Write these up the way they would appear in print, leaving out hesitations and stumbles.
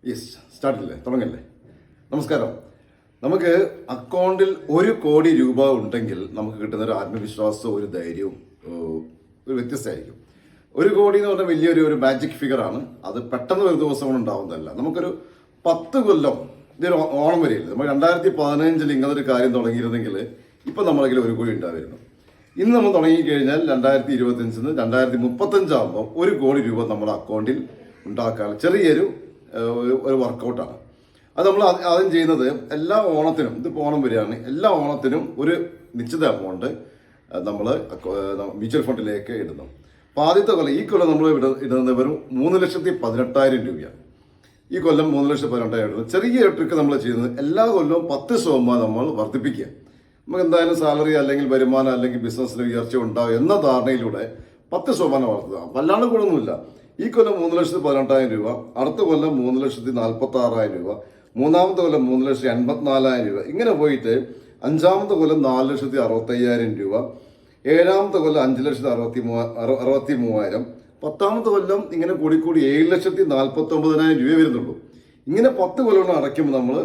Yes, സ്റ്റാർട്ടില്ലേ, തുടങ്ങല്ലേ. നമസ്കാരം. നമുക്ക് അക്കൗണ്ടിൽ 1 കോടി രൂപ ഉണ്ടെങ്കിൽ നമുക്ക് കിട്ടുന്ന ഒരു ആത്മവിശ്വാസവും ഒരു ധൈര്യവും ഒരു വ്യത്യസ്തമായിരിക്കും. 1 കോടി എന്ന് പറഞ്ഞാൽ വലിയൊരു മാജിക് ഫിഗറാണ്. അത് പെട്ടെന്ന് ഒരു ദിവസം കൊണ്ട് ഉണ്ടാവുന്നതല്ല. നമുക്കൊരു 10 കൊല്ലം, ഇതൊരു ഓണം വരെയില്ല. നമ്മൾ 2015 ഇങ്ങനൊരു കാര്യം തുടങ്ങിയിരുന്നെങ്കിൽ ഇപ്പം നമ്മളെ 1 കോടി ഉണ്ടായിരുന്നു. ഇന്ന് നമ്മൾ തുടങ്ങിക്കഴിഞ്ഞാൽ 2025 2035 ആകുമ്പോൾ 1 കോടി രൂപ നമ്മുടെ അക്കൗണ്ടിൽ ഉണ്ടാക്കാൻ ചെറിയൊരു വർക്കൗട്ടാണ്. അത് നമ്മൾ ആദ്യം ചെയ്യുന്നത് എല്ലാ ഓണത്തിനും, ഇതിപ്പോൾ ഓണം വരികയാണ്, എല്ലാ ഓണത്തിനും ഒരു നിശ്ചിത എമൗണ്ട് നമ്മൾ മ്യൂച്വൽ ഫണ്ടിലേക്ക് ഇടുന്നു. അപ്പോൾ ആദ്യത്തെ കൊല്ലം, ഈ കൊല്ലം നമ്മൾ ഇടുന്നത് വെറും 3,18,000 രൂപയാണ്. ഈ കൊല്ലം 3,18,000 ഇടുന്നത്. ചെറിയ ട്രിക്ക് നമ്മൾ ചെയ്യുന്നത് എല്ലാ കൊല്ലവും 10% നമ്മൾ വർദ്ധിപ്പിക്കുക. നമുക്ക് എന്തായാലും സാലറി അല്ലെങ്കിൽ വരുമാനം അല്ലെങ്കിൽ ബിസിനസ്സിന് ഉയർച്ച ഉണ്ടാവും എന്ന ധാരണയിലൂടെ 10% വളർത്തുക. വല്ലാണ്ട് കൂടൊന്നുമില്ല. ഈ കൊല്ലം 3,18,000 രൂപ, അടുത്ത കൊല്ലം 3,46,000 രൂപ, മൂന്നാമത്തെ കൊല്ലം 3,84,000 രൂപ, ഇങ്ങനെ പോയിട്ട് 5ാമത്തെ കൊല്ലം 4,65,000 രൂപ, 7ാമത്തെ കൊല്ലം 5,63,000, 10ാമത്തെ കൊല്ലം ഇങ്ങനെ കൂടിക്കൂടി 7,49,000 രൂപ വരുന്നുള്ളൂ. ഇങ്ങനെ 10 കൊല്ലം അടയ്ക്കുമ്പോൾ നമ്മൾ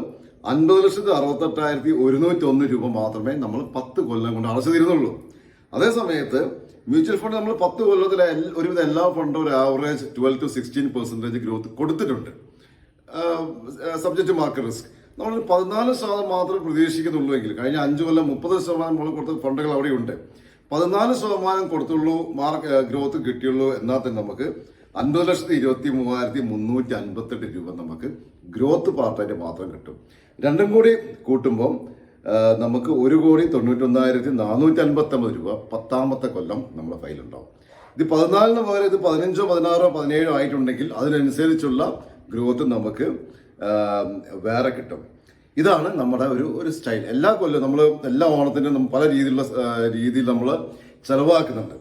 50,68,101 രൂപ മാത്രമേ നമ്മൾ 10 കൊല്ലം കൊണ്ട് അടച്ചു തീരുന്നുള്ളൂ. അതേ സമയത്ത് മ്യൂച്വൽ ഫണ്ട് നമ്മൾ 10 കൊല്ലത്തിലെ ഒരുവിധം എല്ലാ ഫണ്ടും ഒരു ആവറേജ് 12 to 16% ഗ്രോത്ത് കൊടുത്തിട്ടുണ്ട്. സബ്ജക്റ്റ് മാർക്കറ്റ് റിസ്ക് നമ്മൾ 14% മാത്രമേ പ്രതീക്ഷിക്കുന്നുള്ളൂ എങ്കിൽ കഴിഞ്ഞ 5 കൊല്ലം 30% നമ്മൾ കൊടുത്ത ഫണ്ടുകൾ അവിടെയുണ്ട്. 14% കൊടുത്തുള്ളൂ ഗ്രോത്ത് കിട്ടിയുള്ളൂ. എന്നാൽ തന്നെ നമുക്ക് 50,23,358 രൂപ നമുക്ക് ഗ്രോത്ത് പാർട്ടായിട്ട് മാത്രം കിട്ടും. രണ്ടും കൂടി കൂട്ടുമ്പോൾ നമുക്ക് 1,91,459 രൂപ 10ാമത്തെ കൊല്ലം നമ്മുടെ ഫയലുണ്ടാവും. ഇത് 14 പകരം ഇത് 15, 16, 17 ആയിട്ടുണ്ടെങ്കിൽ അതിനനുസരിച്ചുള്ള ഗ്രോത്ത് നമുക്ക് വേറെ കിട്ടും. ഇതാണ് നമ്മുടെ ഒരു സ്റ്റൈൽ. എല്ലാ കൊല്ലം നമ്മൾ എല്ലാ ഓണത്തിനും പല രീതിയിൽ നമ്മൾ ചെലവാക്കുന്നുണ്ട്.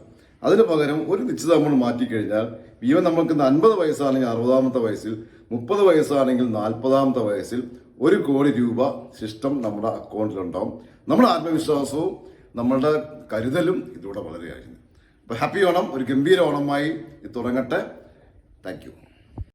അതിന് പകരം ഒരു നിശ്ചിത നമ്മൾ മാറ്റിക്കഴിഞ്ഞാൽ ഈവൻ നമുക്ക് 50 വയസ്സാണെങ്കിൽ 60ാമത്തെ വയസ്സിൽ, 30 വയസ്സാണെങ്കിൽ 40ാമത്തെ വയസ്സിൽ 1 കോടി രൂപ സിസ്റ്റം നമ്മുടെ അക്കൗണ്ടിലുണ്ടാവും. നമ്മുടെ ആത്മവിശ്വാസവും നമ്മളുടെ കരുതലും ഇതിലൂടെ വളരെയായിരുന്നു. അപ്പോൾ ഹാപ്പി ഓണം, ഒരു ഗംഭീര ഓണമായി ഇത് തുടങ്ങട്ടെ. Thank you.